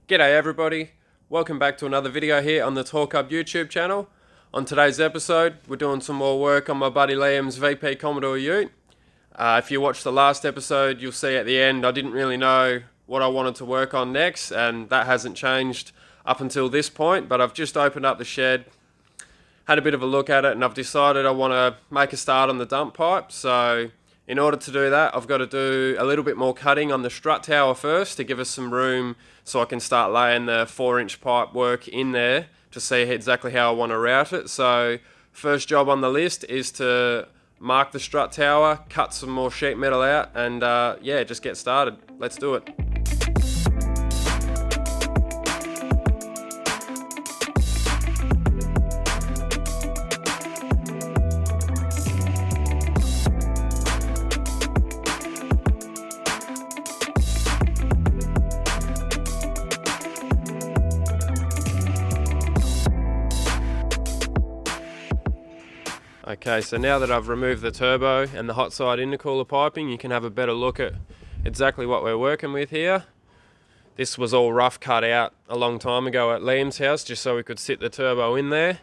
G'day everybody, welcome back to another video here on the Torq YouTube channel. On today's episode, we're doing some more work on my buddy Liam's VP Commodore ute. If you watched the last episode, you'll see at the end I didn't really know what I wanted to work on next, and that hasn't changed up until this point, but I've just opened up the shed, had a bit of a look at it, and I've decided I want to make a start on the dump pipe. So in order to do that, I've got to do a little bit more cutting on the strut tower first to give us some room so I can start laying the 4-inch pipe work in there to see exactly how I want to route it. So first job on the list is to mark the strut tower, cut some more sheet metal out, and yeah, just get started. Let's do it. Okay, so now that I've removed the turbo and the hot side intercooler piping, you can have a better look at exactly what we're working with here. This was all rough cut out a long time ago at Liam's house just so we could sit the turbo in there.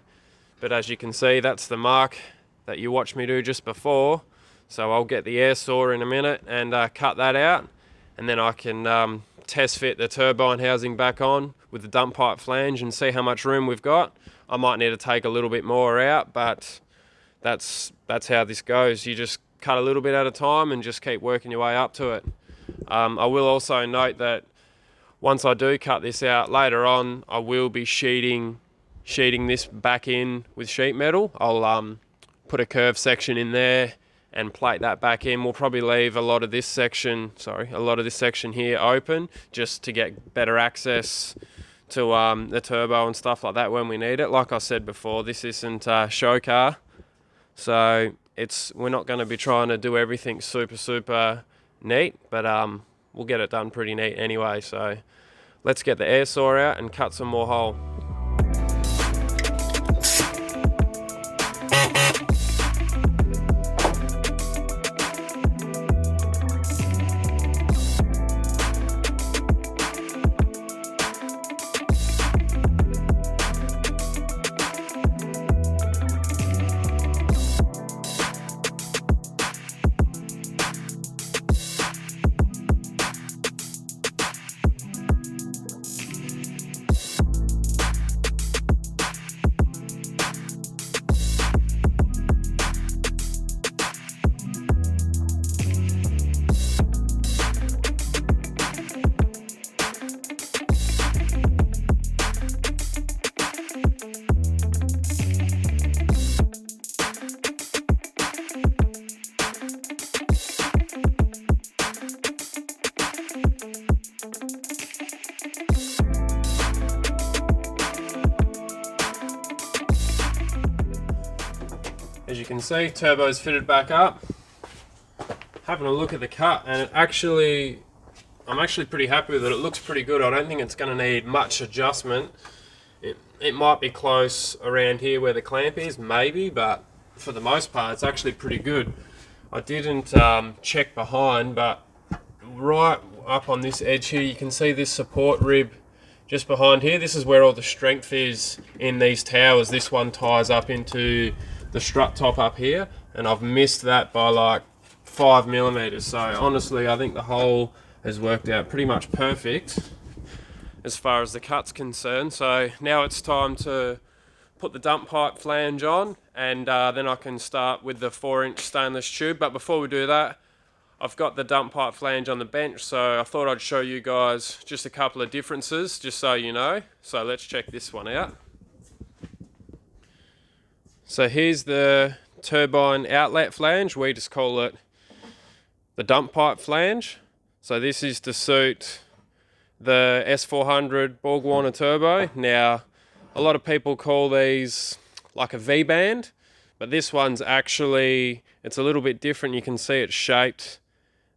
But as you can see, that's the mark that you watched me do just before. So I'll get the air saw in a minute and cut that out, and then I can test fit the turbine housing back on with the dump pipe flange and see how much room we've got. I might need to take a little bit more out, but that's how this goes. You just cut a little bit at a time and just keep working your way up to it. I will also note that once I do cut this out later on, I will be sheeting this back in with sheet metal. I'll put a curved section in there and plate that back in. We'll probably leave a lot of this section here open just to get better access to the turbo and stuff like that when we need it. Like I said before, this isn't a show car. So we're not going to be trying to do everything super neat, but we'll get it done pretty neat anyway. So let's get the air saw out and cut some more hole. As you can see, turbo's fitted back up. Having a look at the cut, and I'm actually pretty happy with it. It looks pretty good. I don't think it's going to need much adjustment. It might be close around here where the clamp is, maybe, but for the most part, it's actually pretty good. I didn't check behind, but right up on this edge here, you can see this support rib just behind here. This is where all the strength is in these towers. This one ties up into the strut top up here, and I've missed that by like 5 millimeters. So honestly, I think the hole has worked out pretty much perfect as far as the cut's concerned. So now it's time to put the dump pipe flange on, and then I can start with the 4-inch stainless tube. But before we do that, I've got the dump pipe flange on the bench, so I thought I'd show you guys just a couple of differences, just so you know. So let's check this one out. So here's the turbine outlet flange. We just call it the dump pipe flange. So this is to suit the S400 Borg Warner turbo. Now, a lot of people call these like a V-band, but this one's actually, it's a little bit different. You can see it's shaped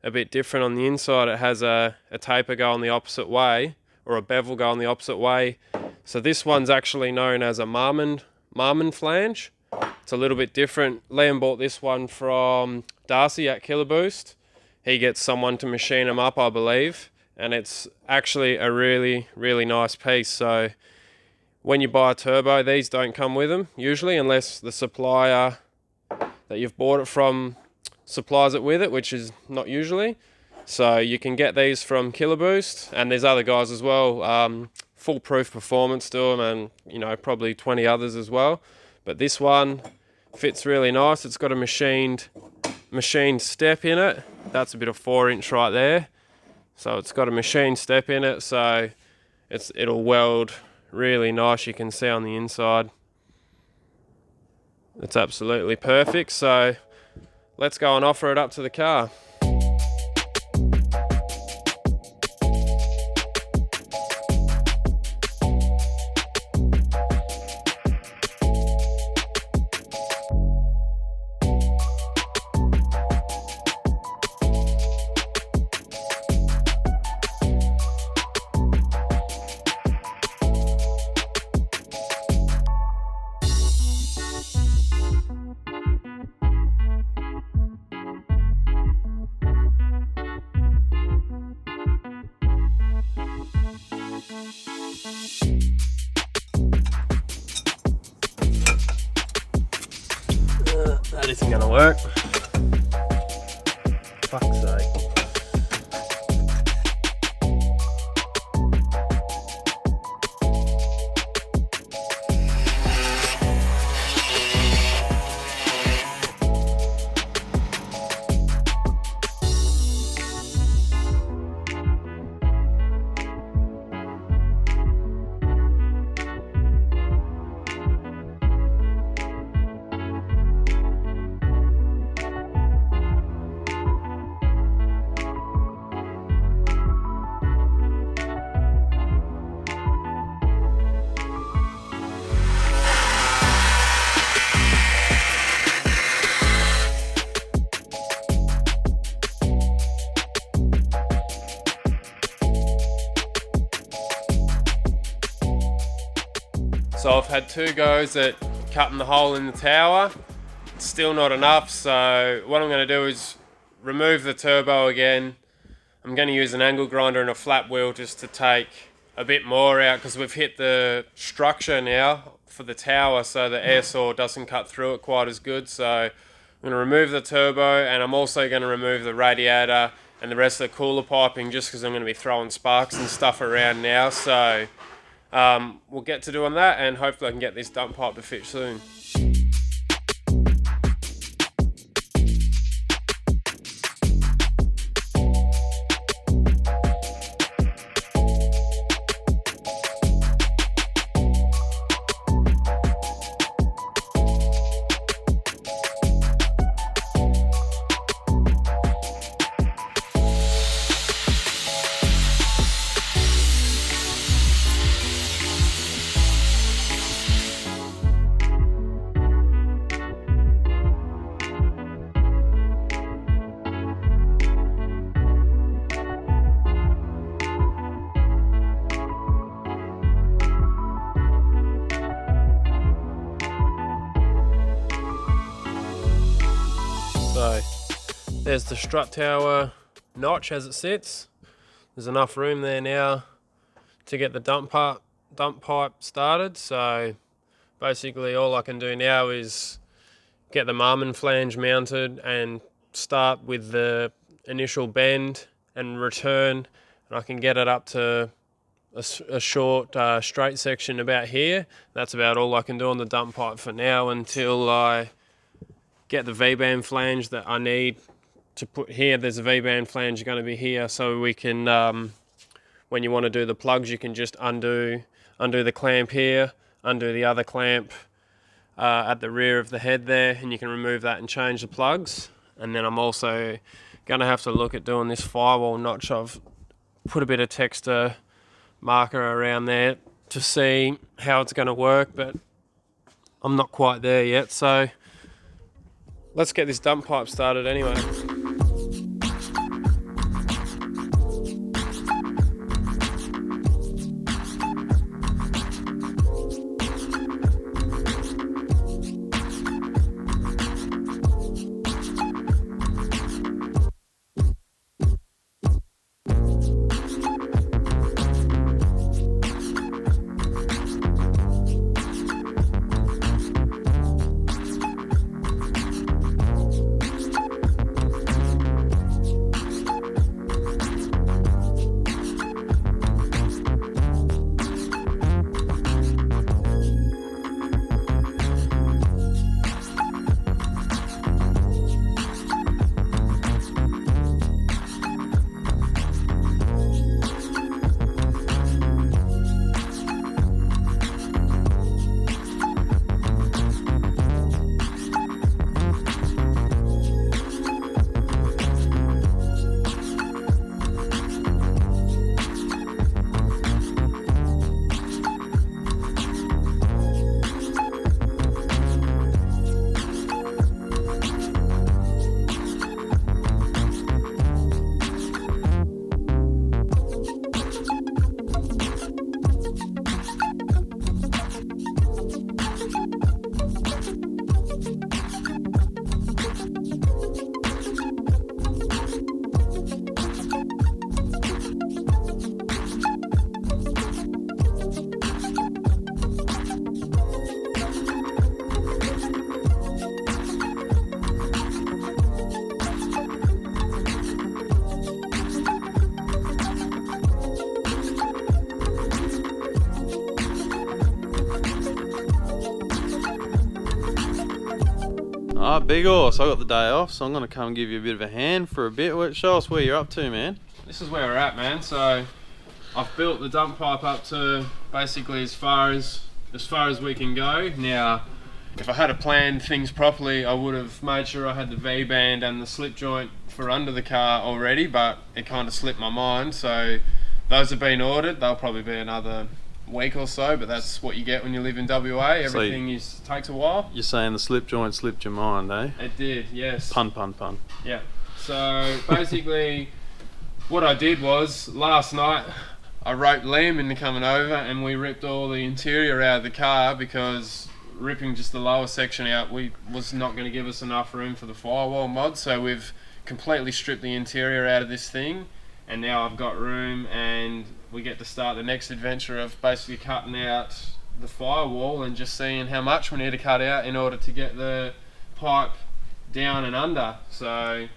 a bit different on the inside. It has a taper going the opposite way, or a bevel going the opposite way. So this one's actually known as a Marmon flange. It's a little bit different. Liam bought this one from Darcy at Killer Boost. He gets someone to machine them up, I believe, and it's actually a really, really nice piece. So when you buy a turbo, these don't come with them usually, unless the supplier that you've bought it from supplies it with it, which is not usually. So you can get these from Kiloboost, and there's other guys as well. Foolproof Performance do them, and you know, probably 20 others as well. But this one fits really nice. It's got a machined step in it. That's a bit of 4-inch right there. So it's got a machined step in it, so it'll weld really nice. You can see on the inside. It's absolutely perfect. So let's go and offer it up to the car. That isn't gonna work. Fuck's sake. So I've had 2 goes at cutting the hole in the tower. It's still not enough, so what I'm going to do is remove the turbo again. I'm going to use an angle grinder and a flat wheel just to take a bit more out, because we've hit the structure now for the tower, so the air saw doesn't cut through it quite as good. So I'm going to remove the turbo, and I'm also going to remove the radiator and the rest of the cooler piping, just because I'm going to be throwing sparks and stuff around now. So we'll get to doing that, and hopefully I can get this dump pipe to fit soon. So there's the strut tower notch as it sits. There's enough room there now to get the dump pipe started. So basically all I can do now is get the Marmon flange mounted and start with the initial bend and return, and I can get it up to a short straight section about here. That's about all I can do on the dump pipe for now, until I get the V-band flange that I need to put here. There's a V-band flange going to be here, so we can, when you want to do the plugs, you can just undo the clamp here, undo the other clamp at the rear of the head there, and you can remove that and change the plugs. And then I'm also going to have to look at doing this firewall notch. I've put a bit of texture marker around there to see how it's going to work, but I'm not quite there yet. So let's get this dump pipe started anyway. Alright, big horse, I got the day off, so I'm going to come give you a bit of a hand for a bit. Show us where you're up to, man. This is where we're at, man. So I've built the dump pipe up to basically as far as we can go. Now, if I had planned things properly, I would have made sure I had the V-band and the slip joint for under the car already, but it kind of slipped my mind. So those have been ordered. They'll probably be another week or so, but that's what you get when you live in WA. Everything takes a while. You're saying the slip joint slipped your mind, eh? It did, yes. Pun. Yeah. So basically, what I did was last night I roped Liam into coming over, and we ripped all the interior out of the car because ripping just the lower section out was not going to give us enough room for the Firewall mod. So we've completely stripped the interior out of this thing, and now I've got room, and we get to start the next adventure of basically cutting out the Firewall and just seeing how much we need to cut out in order to get the pipe down and under. So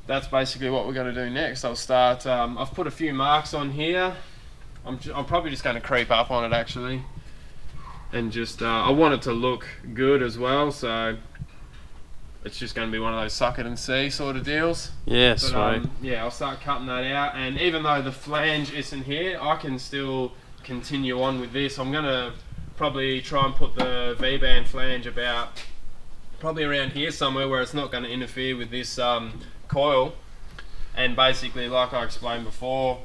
that's basically what we're going to do next. I'll start, I've put a few marks on here. I'm probably just going to creep up on it actually, and just I want it to look good as well, so it's just going to be one of those suck it and see sort of deals. Yes, right. Yeah, I'll start cutting that out, and even though the flange isn't here, I can still continue on with this. I'm going to probably try and put the V-band flange about probably around here somewhere where it's not going to interfere with this coil. And basically, like I explained before,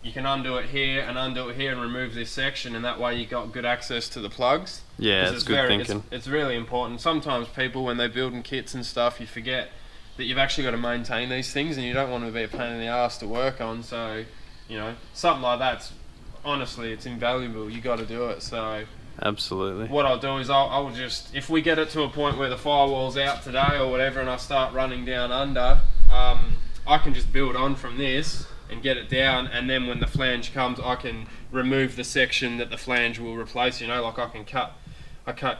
you can undo it here and remove this section, and that way you got good access to the plugs. Yeah, it's good thinking. It's really important. Sometimes people, when they're building kits and stuff, you forget that you've actually got to maintain these things, and you don't want to be a pain in the ass to work on. So, you know, something like that's honestly, it's invaluable. You got to do it. So absolutely. What I'll do is I'll just, if we get it to a point where the Firewall's out today or whatever, and I start running down under, I can just build on from this and get it down, and then when the flange comes, I can remove the section that the flange will replace. You know, like I cut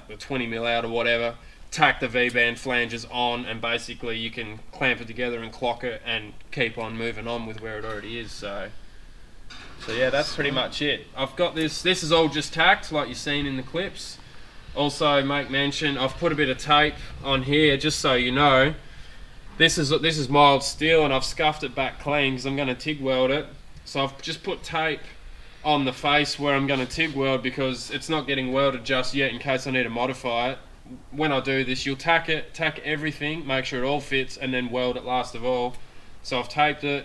the 20mm out or whatever, tack the V-band flanges on, and basically you can clamp it together and clock it and keep on moving on with where it already is. So yeah, that's pretty much it. I've got this is all just tacked like you've seen in the clips. Also make mention, I've put a bit of tape on here just so you know. This is mild steel, and I've scuffed it back clean because I'm going to TIG weld it. So I've just put tape on the face where I'm going to TIG weld because it's not getting welded just yet in case I need to modify it. When I do this, you'll tack everything, make sure it all fits, and then weld it last of all. So I've taped it.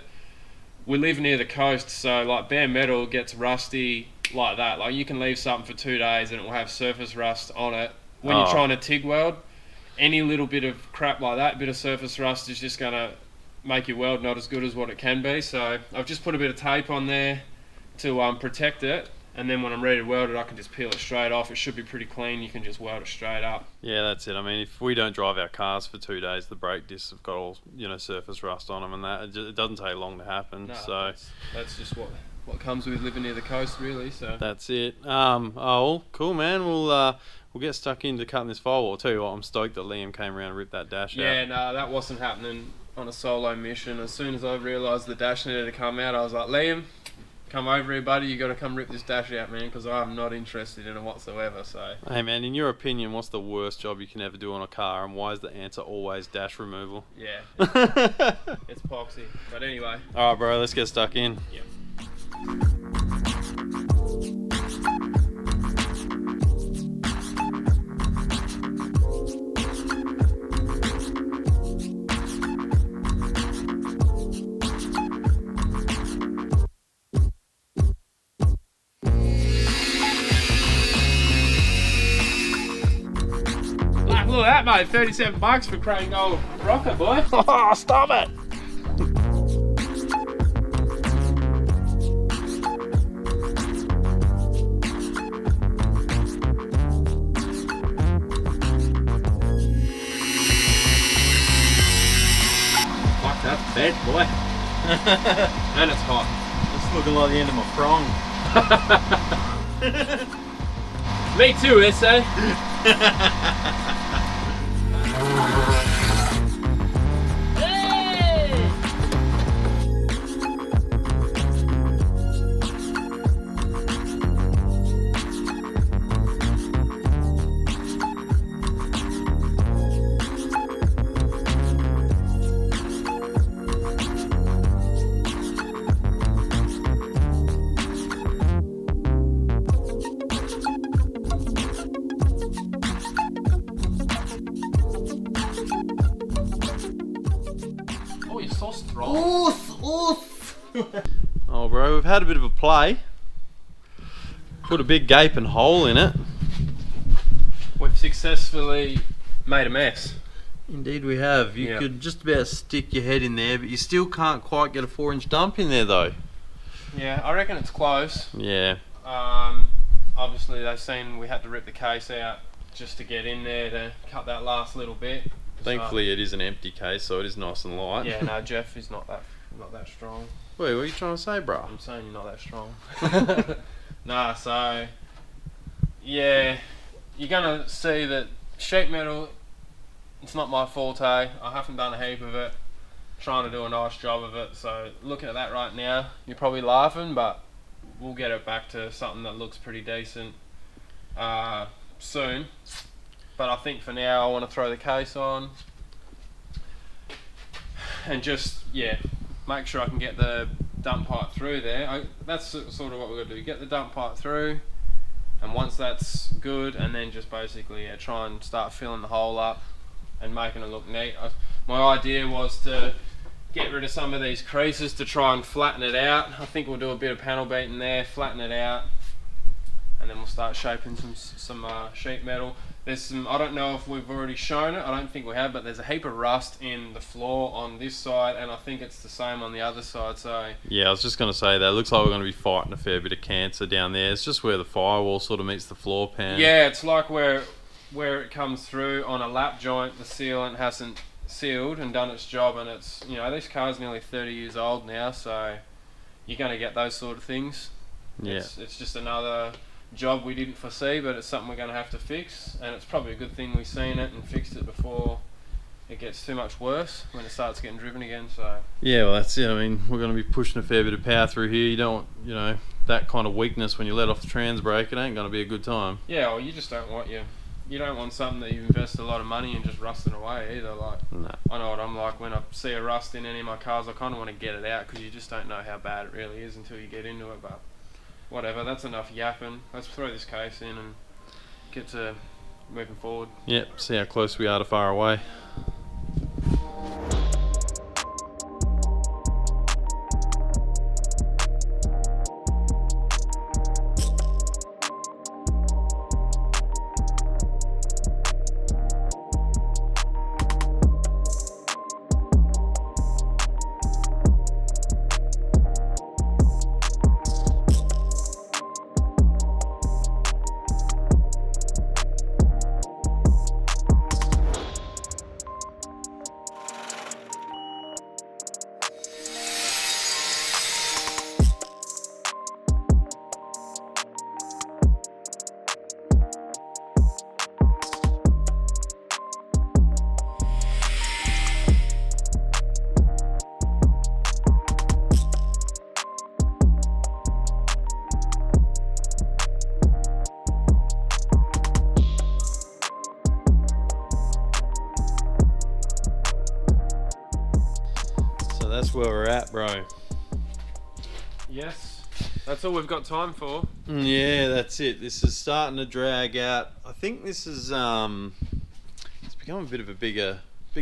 We live near the coast, so like bare metal gets rusty like that. Like you can leave something for 2 days and it will have surface rust on it. When you're trying to TIG weld, any little bit of crap like that, bit of surface rust, is just going to make your weld not as good as what it can be. So I've just put a bit of tape on there to protect it, and then when I'm ready to weld it, I can just peel it straight off. It should be pretty clean. You can just weld it straight up. Yeah, that's it. I mean, if we don't drive our cars for 2 days, the brake discs have got all, you know, surface rust on them, and that it doesn't take long to happen. No, so that's just what comes with living near the coast, really. So that's it. Oh, cool, man. We'll get stuck into cutting this Firewall. I'll tell you what, I'm stoked that Liam came around and ripped that dash out. Yeah, no, that wasn't happening on a solo mission. As soon as I realised the dash needed to come out, I was like, Liam, come over here, buddy. You got to come rip this dash out, man, because I'm not interested in it whatsoever. So, hey, man, in your opinion, what's the worst job you can ever do on a car, and why is the answer always dash removal? Yeah, it's epoxy. But anyway. All right, bro, let's get stuck in. Yep. Look at that, mate. $37 for crane gold rocket, boy. Oh, stop it! Fuck, that's bad, boy. And it's hot. It's looking like the end of my prong. Me too, SA. we've had a bit of a play. Put a big gaping hole in it. We've successfully made a mess. Indeed we have. You could just about stick your head in there, but you still can't quite get a 4-inch dump in there though. Yeah, I reckon it's close. Yeah. Obviously they've seen we had to rip the case out just to get in there to cut that last little bit. Thankfully it is an empty case, so it is nice and light. Yeah, no, Jeff is not that strong. Wait, what are you trying to say, bro? I'm saying you're not that strong. Nah, so yeah, you're gonna see that sheet metal, it's not my forte. I haven't done a heap of it. Trying to do a nice job of it. So looking at that right now, you're probably laughing, but we'll get it back to something that looks pretty decent soon. But I think for now I want to throw the case on and just make sure I can get the dump pipe through there. That's sort of what we're going to do. Get the dump pipe through, and once that's good, and then just basically try and start filling the hole up and making it look neat. My idea was to get rid of some of these creases to try and flatten it out. I think we'll do a bit of panel beating there, flatten it out, and then we'll start shaping some sheet metal. There's some, I don't know if we've already shown it, I don't think we have, but there's a heap of rust in the floor on this side, and I think it's the same on the other side. So yeah, I was just going to say that. It looks like we're going to be fighting a fair bit of cancer down there. It's just where the firewall sort of meets the floor pan. yeah, it's like where it comes through on a lap joint, the sealant hasn't sealed and done its job, and it's, you know, this car's nearly 30 years old now, so you're going to get those sort of things. Yeah. It's just another job we didn't foresee, but it's something we're going to have to fix, and it's probably a good thing we've seen it and fixed it before it gets too much worse when it starts getting driven again. So yeah, well that's it. I mean, we're going to be pushing a fair bit of power through here. You don't want, you know, that kind of weakness when you let off the trans brake. It ain't going to be a good time. yeah, well, you just don't want you don't want something that you've invested a lot of money in just rusting away either. Like, No. I know what I'm like when I see a rust in any of my cars. I kind of want to get it out because you just don't know how bad it really is until you get into it. But whatever, that's enough yapping. Let's throw this case in and get to moving forward. Yep, see how close we are to far away. That's where we're at, bro. Yes, that's all we've got time for. Yeah, that's it. This is starting to drag out. I think this is it's become a bit of a bigger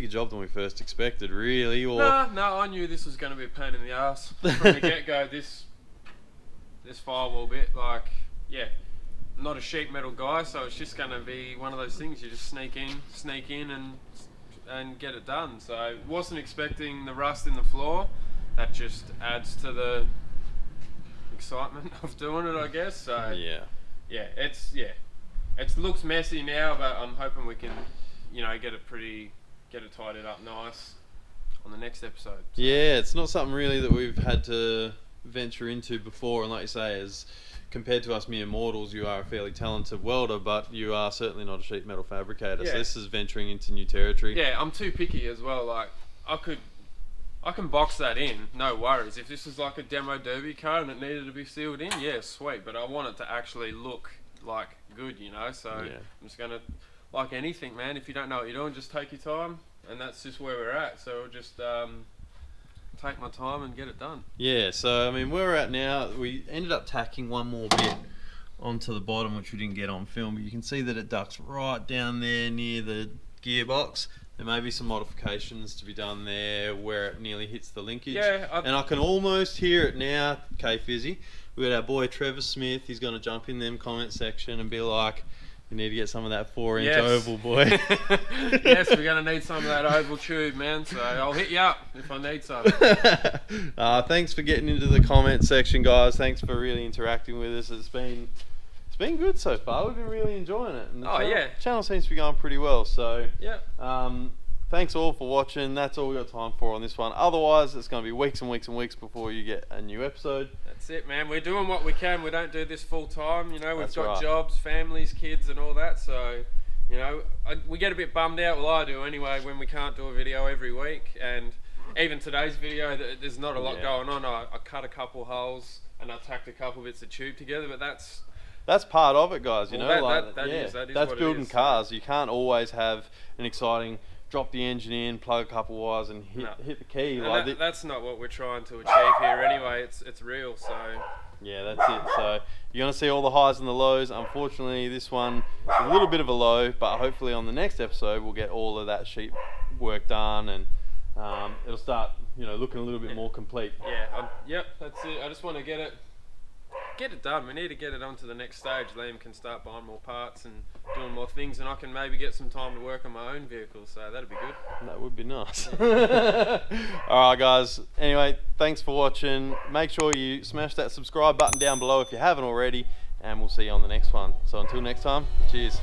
job than we first expected, really. Or No, I knew this was going to be a pain in the ass from the get-go. This firewall bit, like, yeah, I'm not a sheet metal guy, so it's just going to be one of those things you just sneak in and get it done. So wasn't expecting the rust in the floor. That just adds to the excitement of doing it, I guess. So yeah, it looks messy now, but I'm hoping we can, you know, get it tidied up nice on the next episode. So. Yeah, it's not something really that we've had to venture into before, and like you say, as compared to us mere mortals, you are a fairly talented welder, but you are certainly not a sheet metal fabricator. So this is venturing into new territory. Yeah, I'm too picky as well. Like, I can box that in, no worries. If this was like a demo derby car and it needed to be sealed in, yeah, sweet. But I want it to actually look like good, you know. So I'm just gonna, like anything, man. If you don't know what you're doing, just take your time, and that's just where we're at. So we'll just take my time and get it done. Yeah, so I mean, where we're at now, we ended up tacking one more bit onto the bottom, which we didn't get on film, but you can see that it ducks right down there near the gearbox. There may be some modifications to be done there where it nearly hits the linkage. Yeah, and I can almost hear it now, K-Fizzy. We got our boy Trevor Smith. He's going to jump in them comment section and be like, you need to get some of that 4-inch oval, boy. Yes, we're going to need some of that oval tube, man. So I'll hit you up if I need some. Thanks for getting into the comment section, guys. Thanks for really interacting with us. It's been good so far. We've been really enjoying it. And the channel seems to be going pretty well. So yeah. Thanks all for watching. That's all we got time for on this one. Otherwise, it's going to be weeks and weeks and weeks before you get a new episode. That's it, man. We're doing what we can. We don't do this full time. You know, we've got right. jobs, families, kids, and all that. So, you know, we get a bit bummed out. Well, I do anyway, when we can't do a video every week. And even today's video, there's not a lot going on. I cut a couple holes and I tacked a couple bits of tube together, but that's part of it, guys. You know, that is that's building cars. You can't always have an exciting drop the engine in, plug a couple wires, and hit the key. And that's not what we're trying to achieve here anyway. It's real. So yeah, that's it. So you're gonna see all the highs and the lows. Unfortunately, this one is a little bit of a low, but hopefully on the next episode we'll get all of that sheet work done, and it'll start, you know, looking a little bit more complete. Yeah. Yep. That's it. I just want to get it done. We need to get it on to the next stage. Liam can start buying more parts and doing more things, and I can maybe get some time to work on my own vehicle, so that'd be good. That would be nice. Alright guys, anyway, thanks for watching. Make sure you smash that subscribe button down below if you haven't already, and we'll see you on the next one. So until next time, cheers.